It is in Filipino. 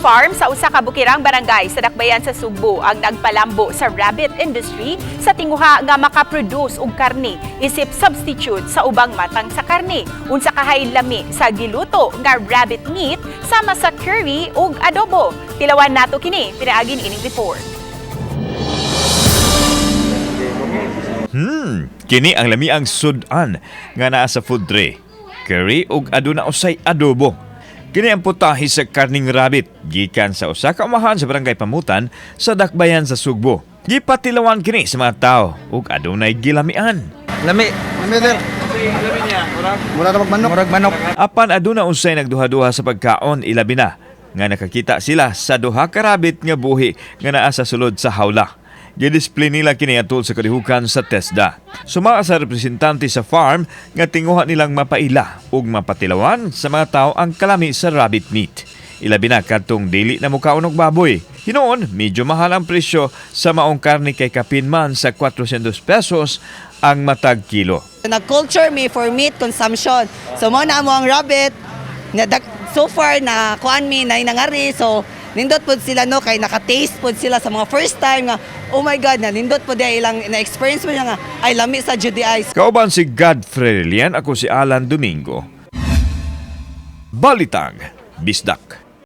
farm sa usa ka bukirang barangay sa Dakbayan sa Sugbo ang nagpalambo sa rabbit industry sa tinguha nga makaproduce og karne isip substitute sa ubang matang sa karne. Unsa kahay lami sa giluto nga rabbit meat sama sa curry ug adobo. Tilawan nato kini pinaagin ining report. Kini ang lamiang sudan nga naa sa food tray. Curry ug aduna usay adobo. Kini ang putahe sa karning rabbit gikan sa usa ka umahan sa barangay Pamutan sa Dakbayan sa Sugbo. Gipatilawan kini sa mga tao ug adunay gilamian. Lami sir. Mura na magmanok. Murag manok. Apan aduna unsay nagduha-duha sa pagkaon ilabi na nga nakakita sila sa duha ka rabbit nga buhi nga naa sa sulod sa hawla. Gidisplay nila kini atol sa kalihukan sa TESDA. Sumaka sa representante sa farm nga tinguha nilang mapaila ug mapatilawan sa mga tao ang kalami sa rabbit meat. Ilabi na kadtong dili na mukaon og baboy. Hinoon, medyo mahal ang presyo sa maong karne kay kapin man sa 400 pesos ang matag kilo. Nag-culture me for meat consumption. So mo na mo ang rabbit. So far na kuan me na nangari. So nindot po sila no kay naka-taste po sila sa mga first time nga oh my god na nindot po dia ilang na-experience mo nga ay lami sa Judy Ice. Kauban si Godfrey Relian, ako si Alan Domingo. Balitang Bisdak.